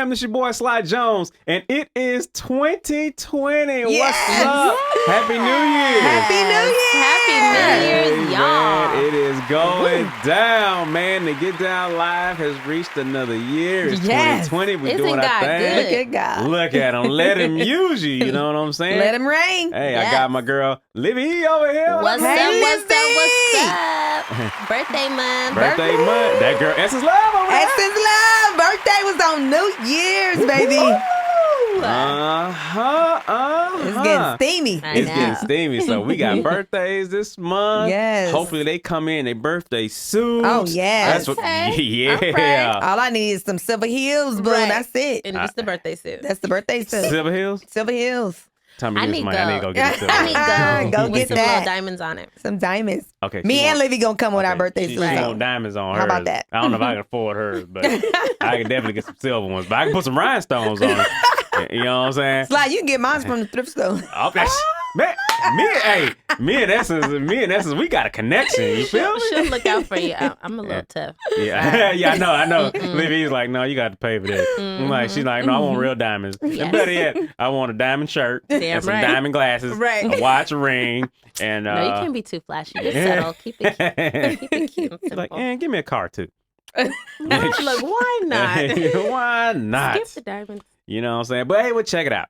fam? This your boy Sly Jones, and it is 2020. Yes. What's up? Yes. Happy New Year! Happy New Year! Happy New Year's, y'all! Man, it is going down, man. The Get Down Live has reached another year. It's 2020. We're doing our thing. Look at God. Look at him. Let him use you. You know what I'm saying? Let him rain. Hey, Yes. I got my girl Livy over here. What's up? Hey, What's up? Livy. What's up? Birthday month. Birthday month. That girl Essence Love over there. Essence Love. Birthday was on New Year's, baby. It's getting steamy. It's getting steamy. So we got birthdays this month. Yes. Hopefully they come in their birthday suits. Oh, yes. That's what. Okay. Yeah. Alright. All I need is some silver heels, boo. Right. That's it. And just the birthday suit. That's the birthday suit. Silver Hills. Silver heels. Tell me I this need money. I need to go gold. get a silver. I need Go gold. get with some that. little diamonds on it. Some diamonds. Okay. Me she and want- Livy gonna come with our okay, birthday she suits want on. diamonds on hers. How about that? I don't know if I can afford hers, but I can definitely get some silver ones. But I can put some rhinestones on it. You know what I'm saying? Sly, you can get mine from the thrift store. Oh, that's, man, me and Essence, we got a connection. You feel me? She'll look out for you. I'm a little tough. Yeah, yeah, I know. Livy's like, no, you got to pay for that. I'm like, she's like, no, I want real diamonds. And Yes. better yet, I want a diamond shirt Damn and some right. diamond glasses, Right. a watch, a ring, and No, you can't be too flashy. Just settle. Keep it cute and She's like, simple. and give me a car too. Look, why not? Why not? Skip the diamonds. You know what I'm saying? But hey, well, check it out.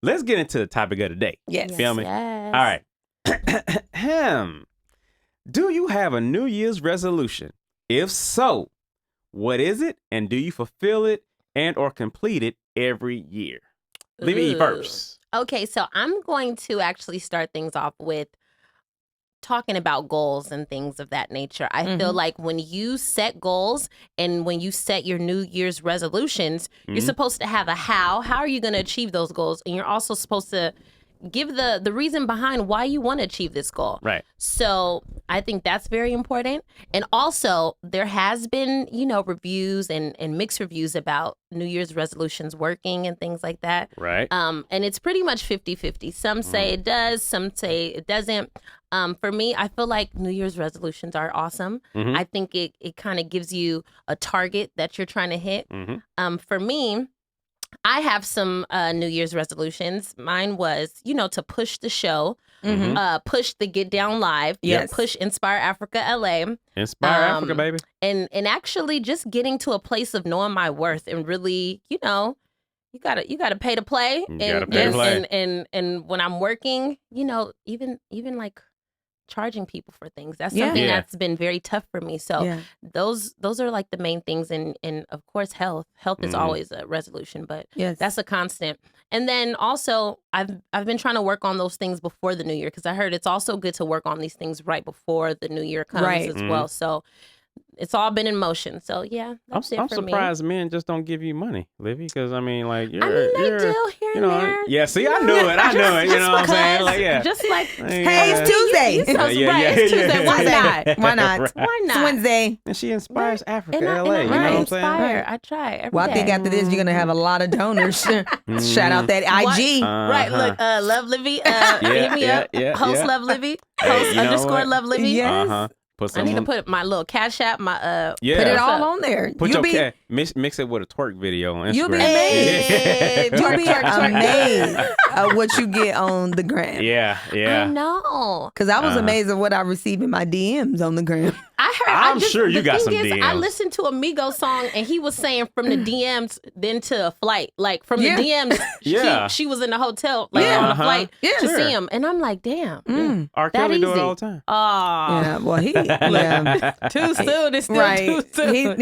Let's get into the topic of the day. Yes. Feel me? Yes. All right. Do you have a New Year's resolution? If so, what is it, and do you fulfill it and or complete it every year? Leave me Ooh. first. Okay, so I'm going to actually start things off with talking about goals and things of that nature. I feel like when you set goals and when you set your New Year's resolutions, you're supposed to have a how. How are you going to achieve those goals? And you're also supposed to give the reason behind why you want to achieve this goal. Right. So I think that's very important. And also there has been, reviews and mixed reviews about New Year's resolutions working and things like that. Right. And it's pretty much 50-50. Some say it does, some say it doesn't. For me, I feel like New Year's resolutions are awesome. I think it kind of gives you a target that you're trying to hit. For me, I have some New Year's resolutions. Mine was, to push the show, push the Get Down Live, Yes. push Inspire Africa LA. Inspire Africa, baby. And actually just getting to a place of knowing my worth and really, you gotta pay to play. You gotta pay to play. And when I'm working, even like charging people for things. That's Yeah. something Yeah. that's been very tough for me. So Yeah. those are like the main things, and of course health is always a resolution, but Yes. that's a constant. And then also I've been trying to work on those things before the new year, because I heard it's also good to work on these things right before the new year comes Right. as well. So it's all been in motion. So yeah, that's I'm it for me. surprised men just don't give you money, Livy, because I mean, like, you're, They you're, do here you and know, there. yeah. See, I knew it. You know what I'm saying? Like, yeah. Just like, Hey, it's Tuesday. You sound right. It's Tuesday. Why not? Why not? Right. Why It's not? Wednesday. And she inspires Africa, And I LA. You know what I'm saying? inspire. I try every Well, I think day. after this, you're going to have a lot of donors. Shout out that IG. Right, look, Love Livy, hit me up. Host yeah. Love Livy, Hey, host you know _ what? Love Livy. Yes. Put I some. need to put my little Cash App, my Yeah. Put it What's all up? on there. Put You'll your be, mix it with a twerk video on Instagram. You'll be Hey, You'll twerk, be twerk, twerk. amazed at what you get on the gram. Yeah, I yeah. know. Because I was amazed at what I received in my DMs on the gram. I heard. I'm sure you got some The thing is, I DMs. listened to a Migos song, and he was saying from the DMs then to a flight. Like from Yeah. the DMs, Yeah. she was in the hotel, like Yeah. on a flight Yeah. to Sure. see him, and I'm like, damn. R. That Kelly do it easy. all the time. Oh, Yeah, well, yeah. too soon. It's still Right. too soon.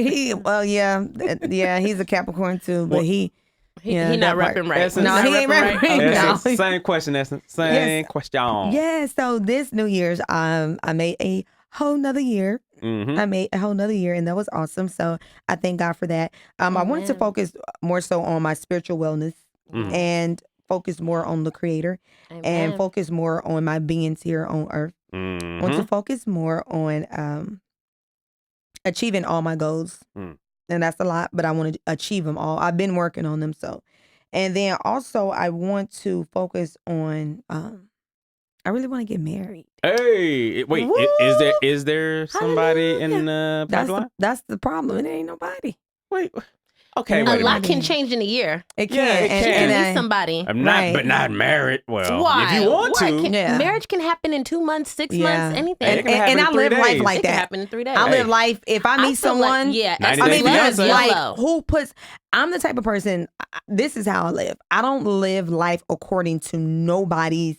Yeah, he's a Capricorn too, but He yeah, not that part. repping right. Essence. No, he ain't rapping right. Essence. No. Same question, Essence. Same Yes. question. Yeah, so this New Year's, I made a whole nother year. Mm-hmm. I made a whole nother year, and that was awesome. So I thank God for that. I wanted to Amen. focus more so on my spiritual wellness and focus more on the Creator and Amen. focus more on my beings here on earth. I want to focus more on achieving all my goals. And that's a lot, but I want to achieve them all. I've been working on them. So, and then also I want to focus on, I really want to get married. Hey, wait, Woo! is there somebody in the pipeline? That's the problem. It ain't nobody. Wait, Okay, And wait A a lot minute. can change in a year. It can. Yeah, it and, can. and Meet I- somebody. I'm not, Right. but not married. Well, Why? if you want What? to, Yeah. Marriage can happen in 2 months, 6 Yeah. months, anything. Hey, it can happen and in I 3 live life days. like it can that. happen in 3 days. I live Hey. life. If I meet feel like- someone, yeah, 90 I Days mean, to because Fiancé. like, who puts? I'm the type of person. This is how I live. I don't live life according to nobody's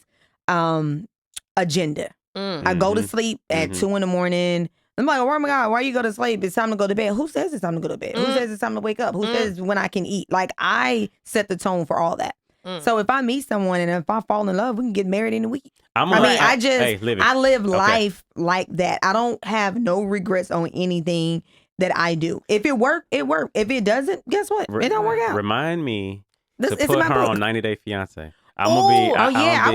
agenda. I go to Mhm. sleep at Mhm. 2 a.m. I'm like, oh my God, why you go to sleep? It's time to go to bed. Who says it's time to go to bed? Who says it's time to wake up? Who says when I can eat? Like, I set the tone for all that. So if I meet someone and if I fall in love, we can get married in a week. I mean, I live life like that. I don't have no regrets on anything that I do. If it work, it work. If it doesn't, guess what? It don't work out. Remind me This to it's put in my her book. on 90 Day Fiancé. I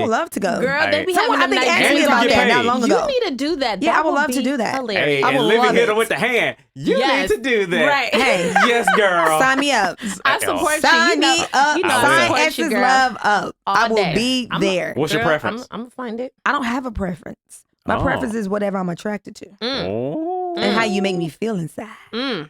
would love to go. Girl, they be Someone having I think them asked me 90 about days that to not get long paid. ago. You need to do that. Yeah, That I would love be to do that. Hilarious. I Hey, and would Livy love hit it. her with the hand. You Yes. need to do that. Right. Hey, Yes, girl. sign me up. I support you. Sign You know, me up. You know I I will. support Sign you, S's girl. love up. All I will day. be there. What's your Girl, preference? I'm gonna find it. I don't have a preference. My Oh. preference is whatever I'm attracted to Oh. and how you make me feel inside. Two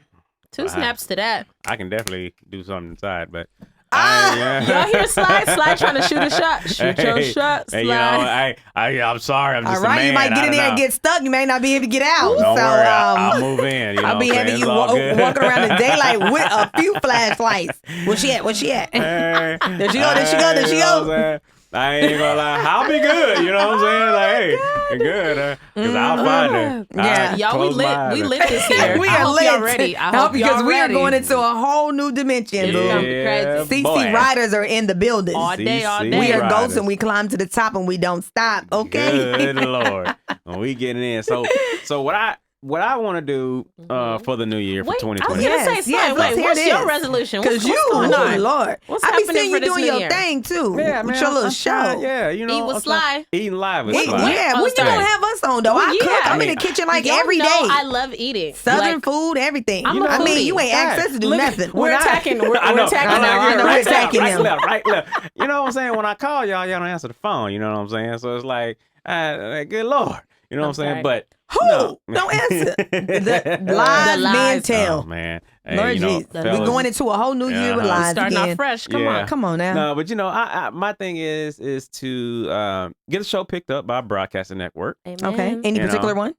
Wow. snaps to that. I can definitely do something inside, but Y'all hear Sly? Sly trying to shoot a shot. Shoot your shot, Sly. Hey, you know, I'm sorry. I'm just All right, a man. you might get in there and get stuck. You may not be able to get out. Don't so worry, I'll move in. You know I'll be what I'm having saying? you It's all good. walking around in daylight with a few flashlights. Where she at? Where she at? Hey, There she go, there she go, there she you know go. what I'm saying? I ain't gonna lie. I'll be good. You know what I'm saying? Like, hey, good. Because I'll find her. Yeah. Y'all, we Close my lit. eyes We and- lit this year. We I are hope lit. y'all ready. I hope because y'all we ready. are going into a whole new dimension, It's boo. gonna be crazy. CC boy. Riders are in the building. All day, all CC day. We are Riders. ghosts and we climb to the top and we don't stop. Okay. Good Lord. We getting in. So what I want to do for the new year for Wait, 2020. I was gonna say, Sly, let's wait, hear what's your this. resolution? Because What's you, going oh on? Lord, What's I be happening seeing for you this doing new your year? thing too. Yeah, with man, your little I'm show. trying- yeah, you know. Eat with I'm trying- Sly. Eating live with Yeah, Sly. Oh, when you sorry. gonna have us on though? I Yeah. cook. I'm I in the mean, kitchen like Y'all every know day. I love eating. Southern Like, food, everything. I'm a I mean, foodie. you ain't asked us to do Look, nothing. We're attacking. We're I know. attacking. I know, Right, we're attacking left, him. right left. You know what I'm saying? When I call y'all don't answer the phone. You know what I'm saying? So it's like, good Lord. You know what I'm saying? sorry. But Who? no. Don't answer. The lies men lies. tell. Oh man, hey, Lord you know, Jesus. We're fellas, going into a whole new year with lies Starting again. off fresh. Come Yeah. on. Come on now. No, but you know, I my thing is to get the show picked up by a broadcasting network. Amen. Okay. Any You particular know. one?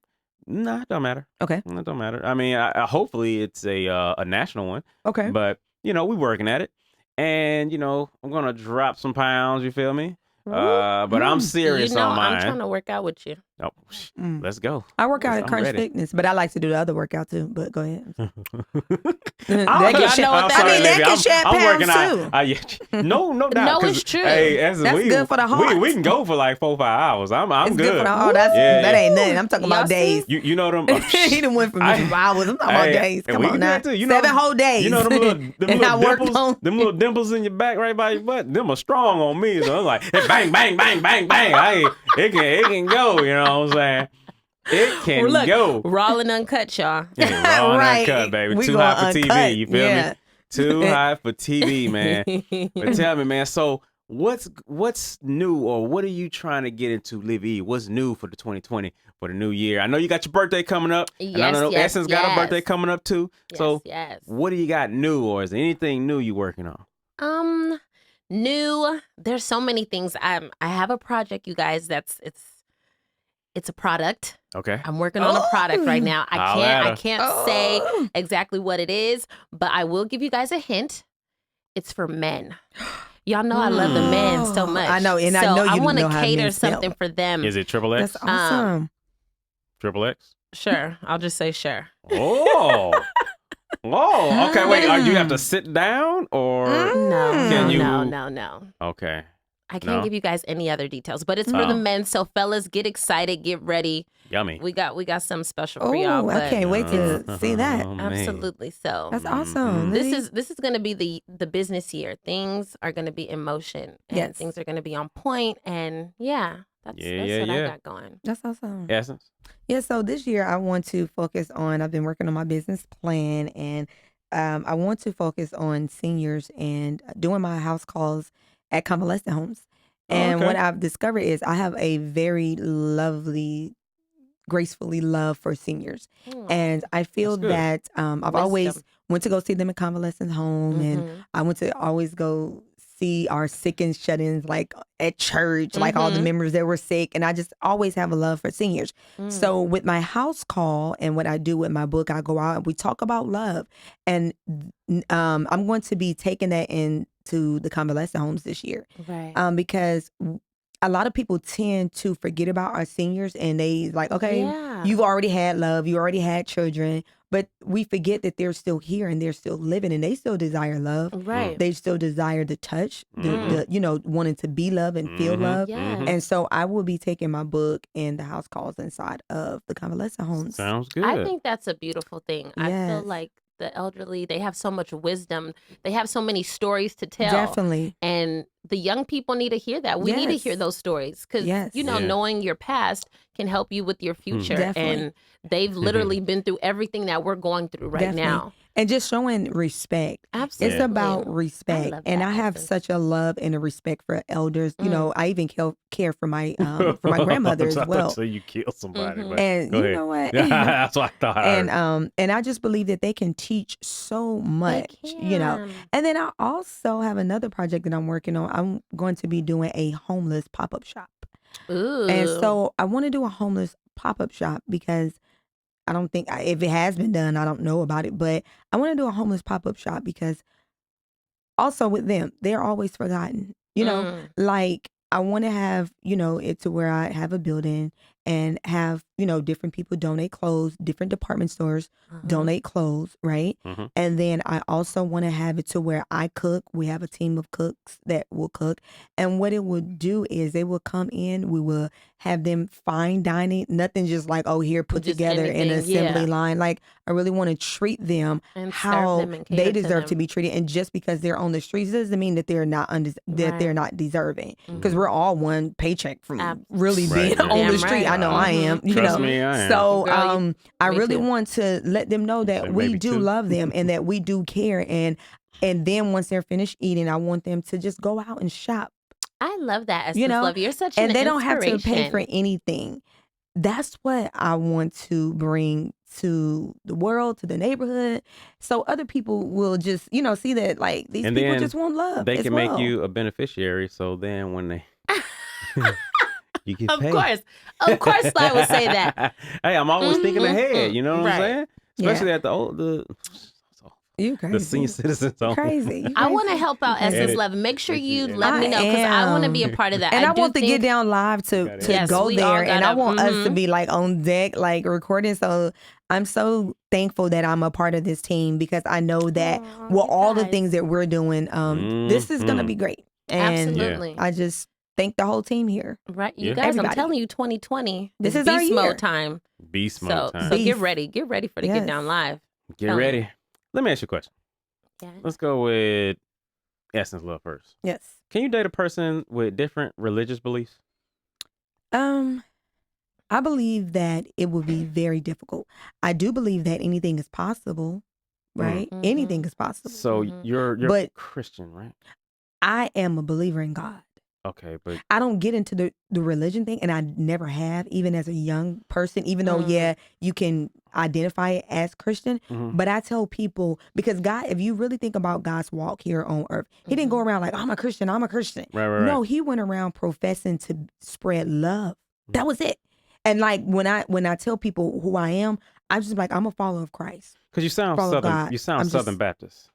Nah, it don't matter. Okay. It don't matter. I mean, hopefully it's a national one. Okay. But you know, we working at it, and you know, I'm gonna drop some pounds. You feel me? But I'm serious You know, on mine. I'm trying to work out with you. Oh, let's go. I work out I'm at Crunch ready. Fitness, but I like to do the other workout too. But go ahead. I'm That can Y'all know what that I mean, is. that can shed I'm pounds working too. out. No doubt. No, 'cause, it's true. Hey, That's good for the heart. We can go for like 4-5 hours. I'm It's good. good for the heart. That Yeah. ain't nothing. I'm talking about Y'all see? days. You know them. He done went from hours. I'm talking about days. and Come we on can do now. that too. You know, 7 whole days. You know them And I little worked dimples, on- them little dimples in your back right by your butt. Them are strong on me. So I'm like, hey, bang, bang, bang, bang, bang. It can go. You know what I'm saying? It can Look, go. raw and uncut, y'all. Yeah, raw and Right. uncut, baby. We Too gonna high for TV. uncut. You feel Yeah. me? Too high for TV, man. But tell me, man. So what's new, or what are you trying to get into, Livy? What's new for the 2020 for the new year? I know you got your birthday coming up. And I know Yes, Essence got her birthday coming up too. So yes. what do you got new, or is there anything new you working on? New. There's so many things. I have a project, you guys. It's a product. Okay. I'm working on a product right now. Holla at her. I can't say exactly what it is, but I will give you guys a hint. It's for men. Y'all know I love the men so much. I know, and I so know you want to know how cater men smell. something for them. Is it Triple X? That's awesome. Triple X? Sure. I'll just say sure. Oh. Oh. Okay. Wait. Are you have to sit down or? No, Can you- no. Okay. I can't No? give you guys any other details, but it's for the Oh. men. So fellas, get excited, get ready. Yummy. We got something special for y'all. Oh, I but can't wait to see that. Oh, man. absolutely. So That's awesome. this is going to be the business year. Things are going to be in motion, and Yes. things are going to be on point, and that's what I got going. That's awesome. Essence. Yeah, so this year I want to focus on, I've been working on my business plan, and I want to focus on seniors and doing my house calls at convalescent homes. And okay. what I've discovered is I have a very lovely gracefully love for seniors. Mm. And I feel That's good. that I've Wisdom. always went to go see them in convalescent home, and I went to always go see our sick and shut-ins like at church, like all the members that were sick, and I just always have a love for seniors. So with my house call and what I do with my book, I go out and we talk about love, and I'm going to be taking that into the convalescent homes this year, Right. because a lot of people tend to forget about our seniors, and they like, okay, Yeah. you've already had love, you already had children, but we forget that they're still here and they're still living, and they still desire love. Right. They still desire the touch, the wanting to be loved and feel love. Yes. And so I will be taking my book and the house calls inside of the convalescent homes. Sounds good. I think that's a beautiful thing. I feel Yes. like the elderly, they have so much wisdom. They have so many stories to tell. Definitely. And the young people need to hear that. We need to hear Yes. those stories because, Yes. Yeah. knowing your past can help you with your future. Definitely. And they've literally been through everything that we're going through right Definitely. now. And just showing respect. Absolutely. It's about respect. love And that, I have Essence. such a love and a respect for elders. You know, I even care for my grandmother as well. So you kill somebody. But And go you ahead. know what? That's what I thought. I heard. And I just believe that they can teach so much, you know. can. And then I also have another project that I'm working on. I'm going to be doing a homeless pop-up shop. Ooh. And so I want to do a homeless pop-up shop because I don't think, if it has been done, I don't know about it, but I want to do a homeless pop-up shop because also with them, they're always forgotten. You know, like I want to have, it to where I have a building and have, different people donate clothes, different department stores donate clothes, right? And then I also want to have it to where I cook. We have a team of cooks that will cook. And what it would do is they will come in, we will have them fine dining, nothing just like, oh, here, put Just together in an anything, assembly yeah. line. Like I really want to treat them And serve how them and cater they to deserve to them. be treated. And just because they're on the streets doesn't mean that they're not that they're Right. not deserving. Because we're all one paycheck from really Right, being yeah. on Damn the street. right. I know I am. You Trust know. me, I am. So Girl, I me really too. want to let them know that said we maybe do two. love them and that we do care. And then once they're finished eating, I want them to just go out and shop. I love that, Essence You know, Love. You're such an And they don't have to pay for inspiration. anything. That's what I want to bring to the world, to the neighborhood, so other people will just, see that like these And people then just want love. They as can well. make you a beneficiary. So then when they. You get Of paid. course, Sly would say that. Hey, I'm always thinking ahead. You know what Right. I'm saying? Especially at the You crazy. senior citizens home. Crazy. You I crazy. want to help out crazy. Essence Edit. Love. Make sure you Edit. let me know because I want to be a am. part of that. And I do want to think, get down live to Yes, go we all there, and I gotta- want us to be like on deck, like recording. So I'm so thankful that I'm a part of this team because I know that Aw, with you all the guys. things that we're doing, this is gonna be great. And Absolutely. I just thank the whole team here. Right. You Yeah. guys, Everybody. I'm telling you, 2020. This is our beast year. mode time. Beast So, mode time. so get Beef. ready. Get ready for the Yes. Get Down Live. Get tell me. ready. Let me ask you a question. Yeah. Let's go with Essence Love first. Yes. Can you date a person with different religious beliefs? I believe that it will be very difficult. I do believe that anything is possible, right? Mhm. Anything is possible. So Mhm. you're But- Christian, right? I am a believer in God. Okay, but I don't get into the religion thing, and I never have, even as a young person, even though, you can identify it as Christian. Mhm. But I tell people, because God, if you really think about God's walk here on earth, he didn't go around like, I'm a Christian, I'm a Christian. right. No, he went around professing to spread love. That was it. And like when I tell people who I am, I'm just like, I'm a follower of Christ. Because you sound Follow Southern. God. You sound I'm Southern just- Baptist.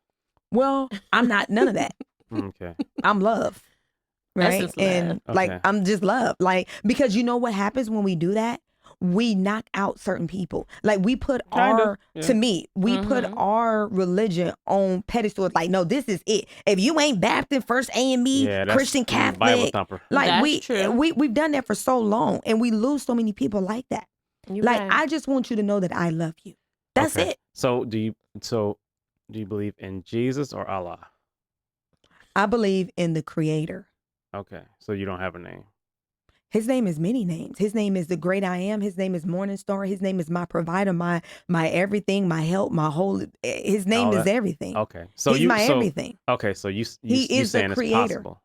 Well, I'm not none of that. Okay. I'm love. Right. Essence love. And like, Okay. I'm just love. Like, because you know what happens when we do that? We knock out certain people. Like we put Kinda, yeah. to me, we put our religion on pedestals. Like, no, this is it. If you ain't Baptist, First AME, Yeah, that's Christian Bible Catholic, thumper. like That's true. we've done that for so long, and we lose so many people like that. You're Like, right. I just want you to know that I love you. That's Okay. it. So do you believe in Jesus or Allah? I believe in the Creator. Okay. So you don't have a name. His name is many names. His name is the great I am. His name is Morning Star. His name is my provider, my everything, my help, my whole. His name All is that- everything. Okay. So He's my everything. Okay. So you He is the saying creator. it's possible.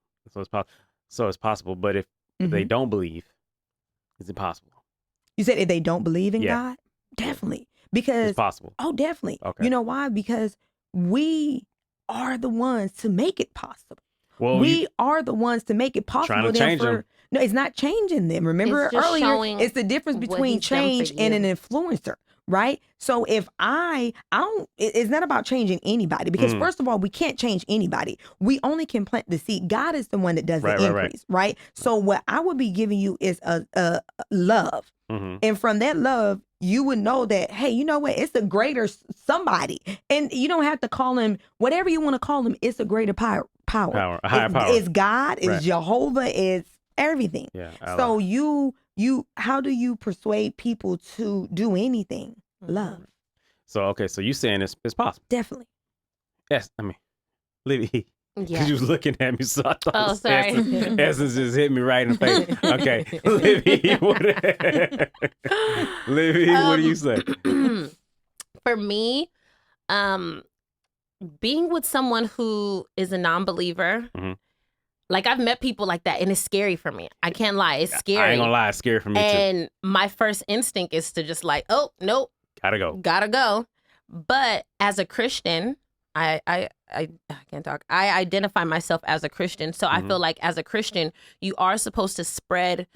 So it's possible. But if they don't believe, it's impossible. You said if they don't believe in Yeah. God? Definitely. Because It's possible. oh, definitely. Okay. You know why? Because we are the ones to make it possible. Well, We are the ones to make it possible. Trying to then change them. No, it's not changing them. Remember It's just earlier, showing it's the difference what between he's done for change and an you. influencer, right? So if I don't, it's not about changing anybody because first of all, we can't change anybody. We only can plant the seed. God is the one that does Right, the right. increase, right? So what I would be giving you is a love. Mhm. And from that love, you would know that, hey, you know what? It's a greater somebody. And you don't have to call him whatever you want to call him. It's a greater power. A higher power. It's God, it's Right. Jehovah, it's everything. Yeah. So you how do you persuade people to do anything? Love. So okay, so you saying it's possible? Definitely. Yes. I mean, Libby, Yeah. because you was looking at me, so I thought Oh, sorry. Essence just hit me right in the face. Okay, Libby, Libby, what do you say? For me, being with someone who is a non-believer, Mhm. like I've met people like that, and it's scary for me. I can't lie, it's scary. I ain't gonna lie, it's scary for me too. And my first instinct is to just like, oh nope, gotta go. But as a Christian, I can't talk. I identify myself as a Christian, so I feel like as a Christian, you are supposed to spread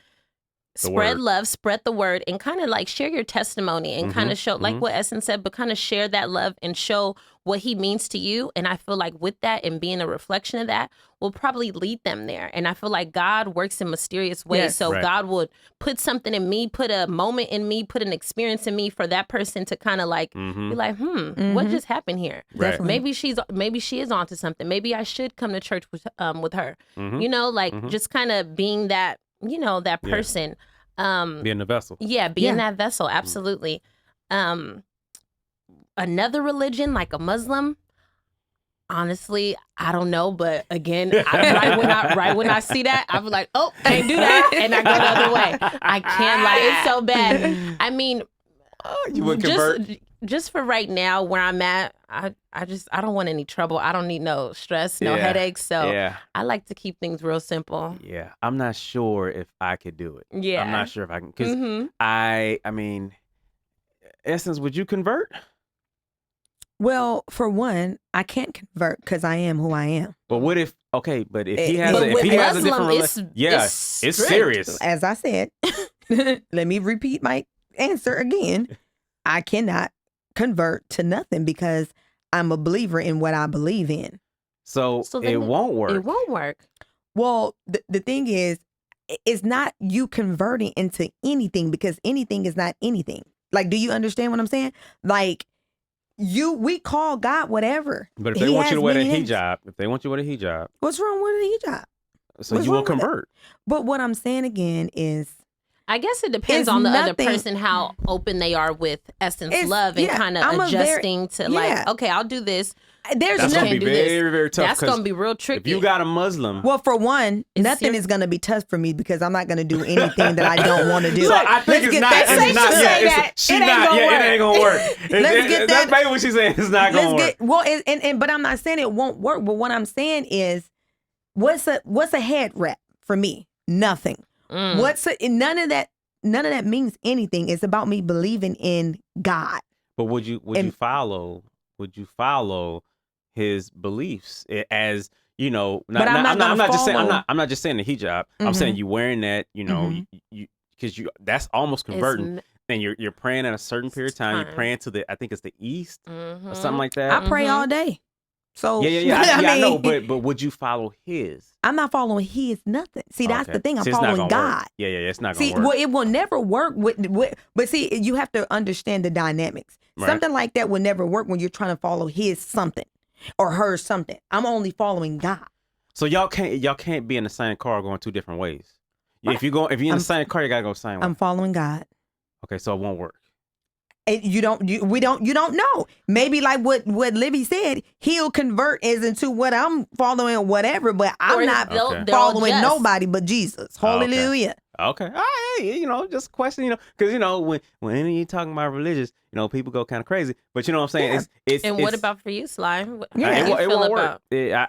word. love, spread the word, and kind of like share your testimony and kind of show, like what Essence said, but kind of share that love and show what he means to you. And I feel like with that and being a reflection of that will probably lead them there. And I feel like God works in mysterious ways. Yes. So Right. God would put something in me, put a moment in me, put an experience in me for that person to kind of like be like, what just happened here? Right. Definitely. Maybe she is onto something. Maybe I should come to church with her. Mhm. You know, like just kind of being that, you know, that Yeah. person. Being the vessel. Yeah, being Yeah. that vessel, absolutely. Another religion like a Muslim, honestly, I don't know, but again, right when I see that, I'm like, oh, can't do that, and I go the other way. I can't lie, it's so bad. I mean, You would convert. just for right now where I'm at, I don't want any trouble. I don't need no stress, no headaches. So Yeah. I like to keep things real simple. Yeah. I'm not sure if I could do it. Yeah. I'm not sure if I can, because Mhm. I mean, Essence, would you convert? Well, for one, I can't convert because I am who I am. But what if? Okay, but if he But has, with a different Muslim, relationship, yeah, it's it's strict. serious. As I said, let me repeat my answer again. I cannot convert to nothing because I'm a believer in what I believe in. So then it won't work. It won't work. Well, the thing is, it's not you converting into anything because anything is not anything. Like, do you understand what I'm saying? Like, we call God whatever. But if they He want you has to wear a many names. hijab, What's wrong with a hijab? so What's you will wrong with that? convert. But what I'm saying again is, I guess it depends It's on the other nothing- person how open they are with Essence It's- love and yeah, kind I'm of a very- adjusting to like, yeah. okay, I'll do this. there's That's gonna nothing. be do this. very, very tough. That's 'cause gonna be real tricky. if you got a Muslim, Well, for one, It's nothing serious. is going to be tough for me because I'm not going to do anything that I don't want to do. so I think Let's it's get not. that It's straight. not. Say Yeah, that. it's, she It ain't not. gonna Yeah, work. it ain't gonna work. Let's get That's that- basically what she's saying. It's not gonna work. But I'm not saying it won't work. But what I'm saying is, what's a head wrap for me? Nothing. None of that means anything. It's about me believing in God. But would you follow? Would you follow his beliefs as you know? But I'm not gonna just saying. follow. I'm not just saying the hijab. I'm saying you wearing that. You know, you because that's almost converting. And you're praying at a certain period of time. You're praying to the, I think it's the east or something like that. I pray all day. So Yeah. I know, but would you follow his? I'm not following his nothing. See, that's the thing. I'm See, it's not following gonna work. God. Yeah, it's not See, gonna work. well, it will never work but see, you have to understand the dynamics. Right. Something like that will never work when you're trying to follow his something or her something. I'm only following God. So y'all can't be in the same car going two different ways. Right. If you're in the same car, you gotta go the same way. I'm following God. Okay, so it won't work. You don't know. Maybe like what Libby said, he'll convert as into what I'm following or whatever, but I'm Or not they'll following adjust. nobody but Jesus. Hallelujah. Okay. All right. Just question, because, when you talking about religious, people go kind of crazy. But you know what I'm saying? Yeah. It's And what about for you, Sly? Yeah. How do you it feel won't about?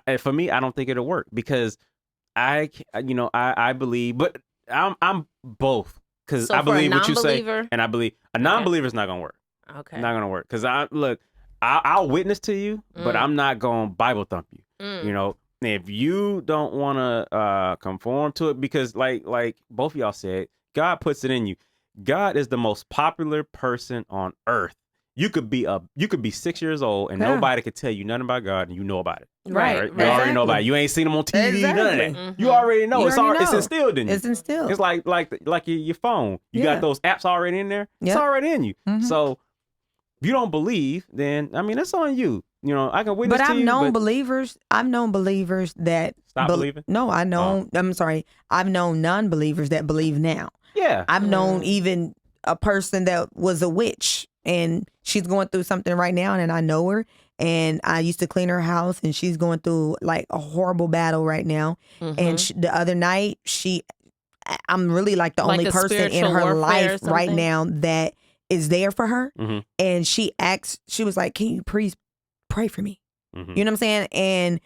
work. For me, I don't think it'll work because I believe, but I'm both. because So I for a believe what you say, non-believer? and I believe a non-believer is not gonna work. Okay. Not gonna work. Because I'll witness to you, but I'm not gonna Bible thump you. You know, if you don't want to conform to it, because like both of y'all said, God puts it in you. God is the most popular person on earth. You could be 6 years old and nobody could tell you nothing about God, and you know about it. Right. You already know about it. You ain't seen him on TV, none of that. Mhm. You already know. You It's already it's know. instilled in you. It's instilled. It's like your phone. You Yeah. got those apps already in there. It's Yeah. already in you. Mhm. So if you don't believe, then I mean, it's on you. You know, I can witness But to I've you. known but believers. I've known believers that Stop believing? No, I know. I'm sorry. I've known non-believers that believe now. Yeah. I've known even a person that was a witch, and she's going through something right now, and I know her. And I used to clean her house, and she's going through like a horrible battle right now. And the other night, I'm really like the Like only a person in spiritual her warfare or life right something? now that is there for her. Mhm. And she was like, "Can you please pray for me?" Mhm. You know what I'm saying? And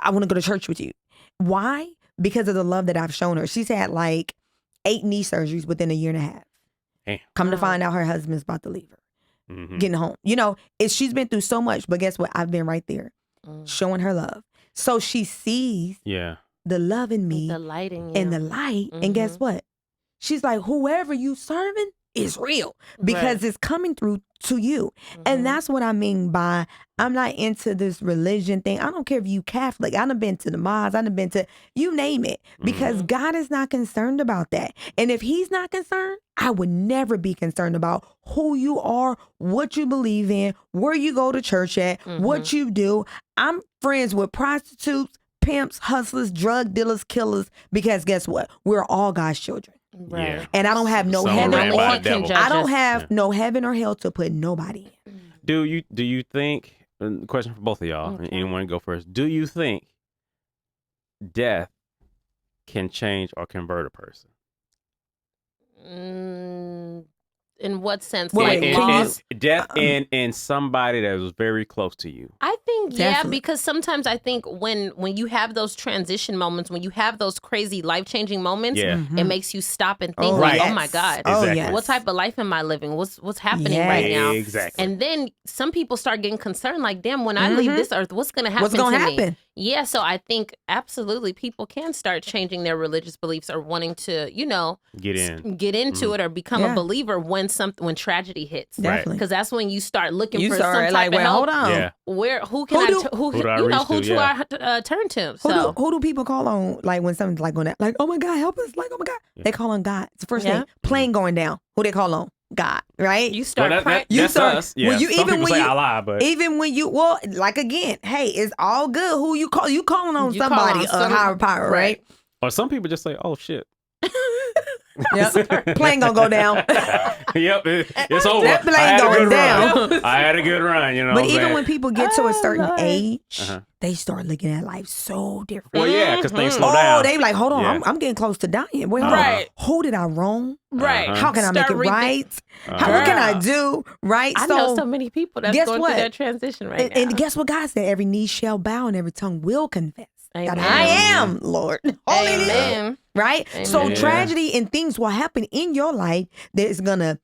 I want to go to church with you. Why? Because of the love that I've shown her. She's had like 8 knee surgeries within a year and a half. Damn. Come to Wow. find out her husband's about to leave her. Mhm. Getting home. You know, she's been through so much, but guess what? I've been right there showing her love. So she sees Yeah. the love in me The lighting. and the light. And guess what? She's like, whoever you serving is real because it's coming through to you. And that's what I mean by I'm not into this religion thing. I don't care if you Catholic. I done been to the mosque. I done been to, you name it, because God is not concerned about that. And if he's not concerned, I would never be concerned about who you are, what you believe in, where you go to church at, what you do. I'm friends with prostitutes, pimps, hustlers, drug dealers, killers, because guess what? We're all God's children. Right. Yeah. And I don't have no Some heaven ran or by he the can devil. judge I don't us. have no heaven or hell to put nobody in. Do you think? Question for both of y'all. Okay. Anyone go first? Do you think death can change or convert a person? In what sense? Wait, Like wait, loss? Death in somebody that was very close to you. I think Definitely. because sometimes I think when you have those transition moments, when you have those crazy life-changing moments, Yeah. it makes you stop and think, Oh, like, yes. oh my God, Oh, Exactly. yes. what type of life am I living? What's happening Yes. right now? Exactly. And then some people start getting concerned, like, damn, when I leave this earth, what's gonna happen What's going to to me? happen? Yeah, so I think absolutely people can start changing their religious beliefs or wanting to, Get in. get into it or become Yeah. a believer when tragedy hits. Definitely. Because that's when you start looking You for some start type like, of well, help. hold on. Yeah. Who can Who I do- who do I you know reach who to? do Yeah. I turn to? Who So do people call on, like when something's like going down, like, oh my God, help us, like, oh my God. They call on God. It's the first Yeah. thing. Plane going down. Who they call on? God, right? you start Well, praying. You that's start- us. Yeah. well, you- Some even people when say you- Allah, but Even when like again, hey, it's all good. Who you call? You calling on You call somebody, on a some- higher power, right? or some people just say, "Oh shit." Yep. Plane gonna go down. Yep, it's over. That plane I had a going good down. run. I had a good run. You know. But what I'm even saying? when people get to a certain Lord. age, Uh-huh. they start looking at life so different. Well, yeah, because things slow Oh, down. they like, hold on, Yeah. I'm getting close to dying. Wait, hold Right. on. Who did I wrong? Right. Uh-huh. How can I make Start it right? What can I do? Right? I know so many people that's guess going what? through that transition right now. And guess what God said? Every knee shall bow and every tongue will confess that Amen. I am Lord. Hallelujah. Amen. Right? Amen. So Yeah. tragedy and things will happen in your life that is gonna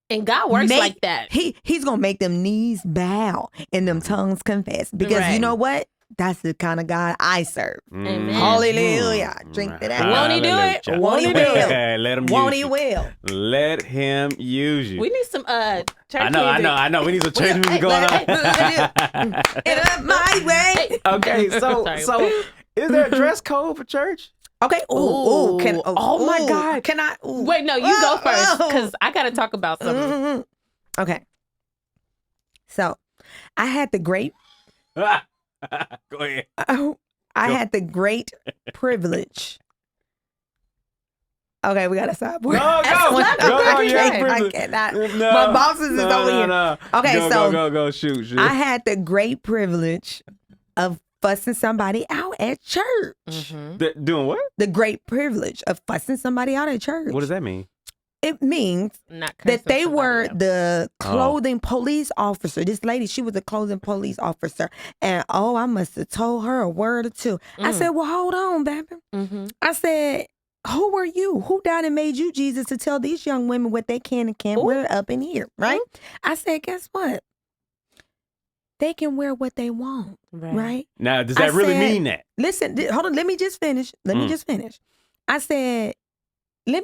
And God works make, like that. He's gonna make them knees bow and them tongues confess. Because you Right. know what? That's the kind of God I serve. Amen. Hallelujah. Drink to that. Won't he do it? Hallelujah. Won't he will? Let him Won't use he you. will? Let him use you. We need some church I music. know. We need some church music going on. In my way. Okay, Sorry. so is there a dress code for church? Okay. Ooh. Oh my God. Can I? Ooh. Wait, no, you go first Oh. because I got to talk about something. Mhm. Okay. So, I had the great. Go ahead. I had the great privilege. Okay, we gotta stop. Go. You I have can't. I cannot. My bosses is over here. No. Okay, Go, so go. Shoot. I had the great privilege of fussing somebody out at church. Mm-hmm. Doing what? The great privilege of fussing somebody out at church. What does that mean? It means Not that they cursing were somebody out. the clothing police officer. This lady, she was a clothing police officer. And I must have told her a word or two. I said, well, hold on, baby. Mhm. I said, who are you? Who died and made you Jesus to tell these young women what they can and can't wear up in here, right? I said, guess what? They can wear what they want, right? Now, does that really mean that? Listen, hold on. Let me just finish. I said, this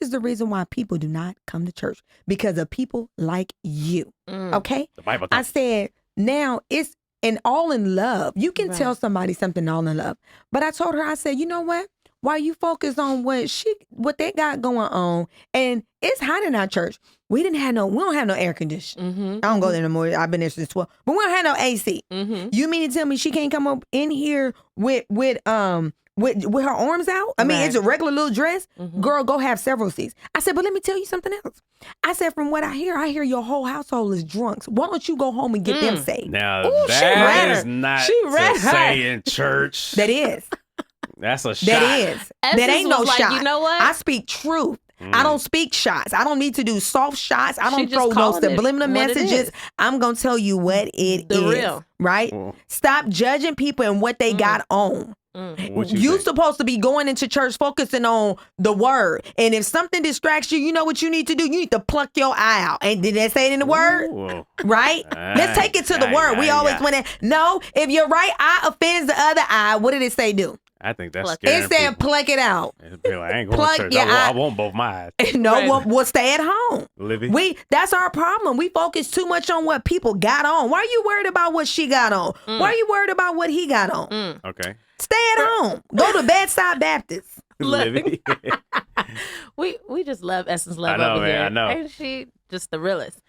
is the reason why people do not come to church, because of people like you, okay? The Bible I said, now it's all in love. You can tell somebody something all in love. But I told her, I said, you know what? While you focus on what they got going on, and it's hot in our church. We don't have no air conditioning. I don't go there no more. I've been there since 12. But we don't have no AC. You mean to tell me she can't come up in here with her arms out? I mean, it's a regular little dress. Girl, go have several seats. I said, but let me tell you something else. I said, from what I hear your whole household is drunks. Why don't you go home and get them saved? Now, that is not to say in church. That is. That's a shot. That is. That ain't no shot. You know what? I speak truth. I don't speak shots. I don't need to do soft shots. I don't throw no subliminal messages. I'm going to tell you what it is. Real. Right? Stop judging people and what they got on. You supposed to be going into church focusing on the word. And if something distracts you, you know what you need to do? You need to pluck your eye out. And did they say it in the word? Right? Let's take it to the word. We always went in. No, if your right eye offends the other eye, what did it say do? I think that's scary. It said pluck it out. I ain't going to church. I want both my eyes. No, we'll stay at home. Livy? That's our problem. We focus too much on what people got on. Why are you worried about what she got on? Why are you worried about what he got on? Okay. Stay at home. Go to Bedside Baptist. Livy. we just love Essence Love I know, over man, here. I know. Ain't she just the realest?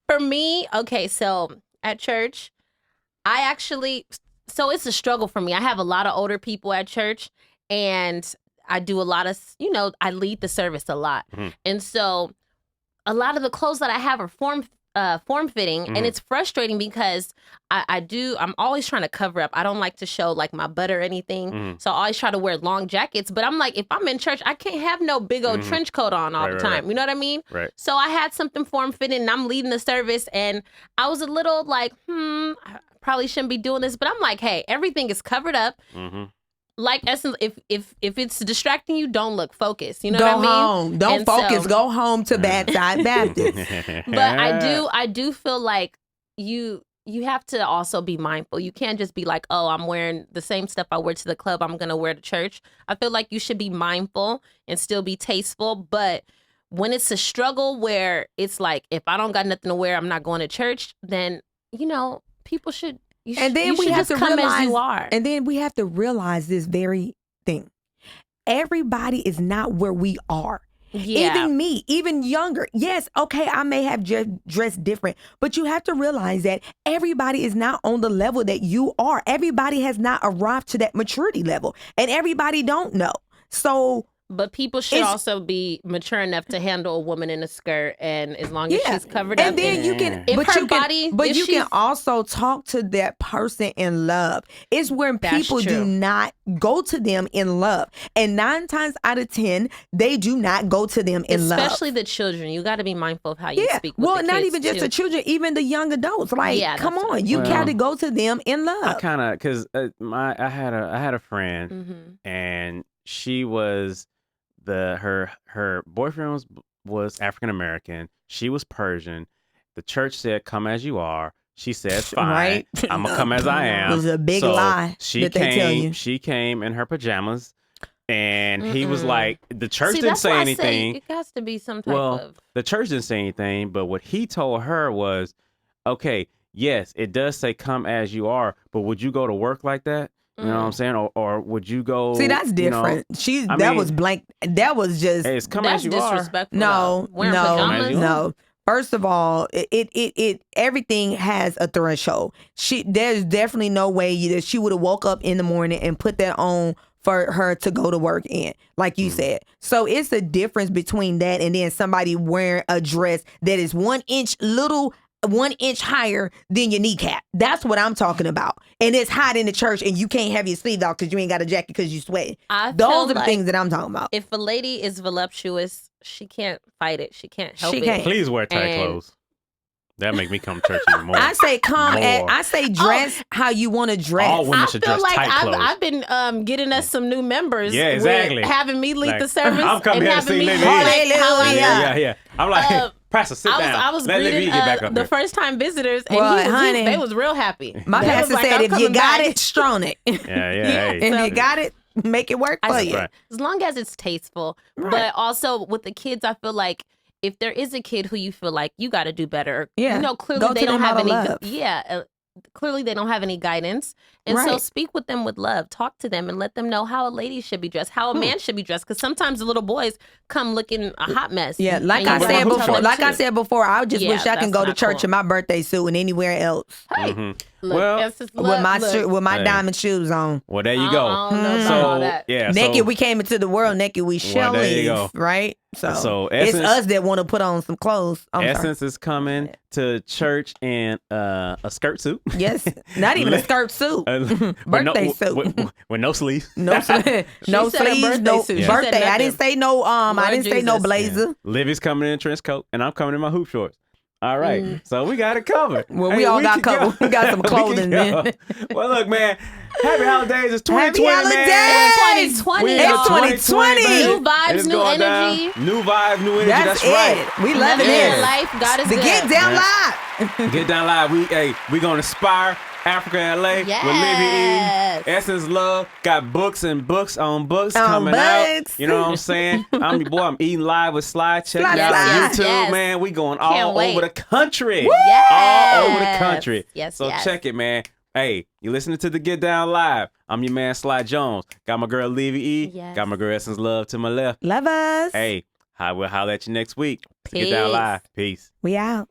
For me, okay, so at church, so it's a struggle for me. I have a lot of older people at church, and I do a lot of, I lead the service a lot. And so a lot of the clothes that I have are form fitting, and it's frustrating because I'm always trying to cover up. I don't like to show like my butt or anything. So I always try to wear long jackets, but I'm like, if I'm in church, I can't have no big old trench coat on all the time. You know what I mean? Right. So I had something form fitting, and I'm leading the service, and I was a little like, I probably shouldn't be doing this, but I'm like, hey, everything is covered up. Like Essence, if it's distracting you, don't look. Focus. You know what I mean? Go home. Don't focus. Go home to Bedside Baptist. But I do feel like you have to also be mindful. You can't just be like, oh, I'm wearing the same stuff I wear to the club, I'm gonna wear to church. I feel like you should be mindful and still be tasteful. But when it's a struggle where it's like, if I don't got nothing to wear, I'm not going to church, then people should. And then we have to come realize, as you are. And then we have to realize this very thing. Everybody is not where we are. Yeah. Even me, even younger. Yes, okay, I may have dressed different, but you have to realize that everybody is not on the level that you are. Everybody has not arrived to that maturity level, and everybody don't know. So. But people should also be mature enough to handle a woman in a skirt, and as long as she's covered up. And then you can, you can also talk to that person in love. It's when people do not go to them in love, and 9 times out of 10, they do not go to them in love. Especially the children. You got to be mindful of how you speak. With the not kids even just too. the children, even the young adults. Like, come on, you got to go to them in love. I kind of because I had a friend, and she was. Her boyfriend was African American. She was Persian. The church said, "Come as you are." She said, "Fine, right? I'm gonna come as I am." It was a big lie that they tell you. She came in her pajamas, and he was like, "The church didn't say anything." It has to be some type of. The church didn't say anything, but what he told her was, "Okay, yes, it does say come as you are, but would you go to work like that?" You know what I'm saying? Or would you go? See, that's different. That was blank. That was just. Hey, it's come as you disrespectful. No. Pajamas? First of all, it everything has a threshold. There's definitely no way that she would have woke up in the morning and put that on for her to go to work in, like you said. So it's a difference between that and then somebody wearing a dress that is 1 inch higher than your kneecap. That's what I'm talking about. And it's hot in the church and you can't have your sleeves off because you ain't got a jacket because you sweating. Those are the things that I'm talking about. If a lady is voluptuous, she can't fight it. She can't help it. Please wear tight clothes. That make me come to church even more. I say More. I say dress how you want to dress. All women I should feel dress like tight clothes. I've been getting us some new members. Yeah, exactly. With having me lead Like, the service. I'm coming and here to having see me Livy. do, like, how I, Yeah. I'm like, Pastor, sit down. I was Let Livy greeting get back up the here. first time visitors, and Well, honey, they was real happy. My They pastor was like, said, "I'm if you coming got back." it, strong it. Yeah. Hey. And So- you got it, make it work for I you. Right. As long as it's tasteful. Right. But also with the kids, I feel like if there is a kid who you feel like you got to do better, Yeah. clearly Go they to don't them have out of any. love. Clearly they don't have any guidance, and so Right. speak with them with love. Talk to them and let them know how a lady should be dressed, how a man should be dressed. Because sometimes the little boys come looking a hot mess. Yeah, like And I you with said my hoop before, shorts, like I too. said before, I just Yeah, wish I can that's go to not church cool. in my birthday suit and anywhere else Look, Well, that's just with love. my Look, with my Hey. diamond shoes on. Well, there you go. I don't know about So all that. yeah, Naked, so, we came into the world naked. We shall Well, there you leave, go. right? So it's Essence- us that want to put on some clothes. I'm sorry. Essence is coming to church in a skirt suit. Yes, not even a skirt suit. Birthday suit. With no sleeves. No, no said a sleeves, birthday no suit. She birthday. said I didn't say no. I Lord didn't say no Jesus. blazer. Livy's coming in a trench coat, and I'm coming in my hoop shorts. All right, so we got it covered. Well, we all got can go. covered. We got some We can clothing, go. man. Well, look, man. Happy holidays. It's 2020, Happy man. holidays. It's 2020, We y'all. in It's 2020. baby. New vibes, And it's new going down. energy. New vibe, new energy. That's it. right. We loving Living it. your life. God is The good. Get Down Yeah. Live. Get down live. We gonna inspire Africa and LA with Livy Yes. E. Essence Love. Got books and books on books On coming out. books. You know what I'm saying? I'm your boy. I'm eating live with Sly. Check Sly, it out Sly. on YouTube, Yes. man. We going Can't all wait. over the country. Yes. All over the country. Yes, So yes. check it, man. Hey, you listening to the Get Down Live. I'm your man, Sly Jones. Got my girl, Livy E. Yes. Got my girl, Essence Love to my left. Love us. Hey, we'll holler at you next week. Get Down Peace. Live. Peace. We out.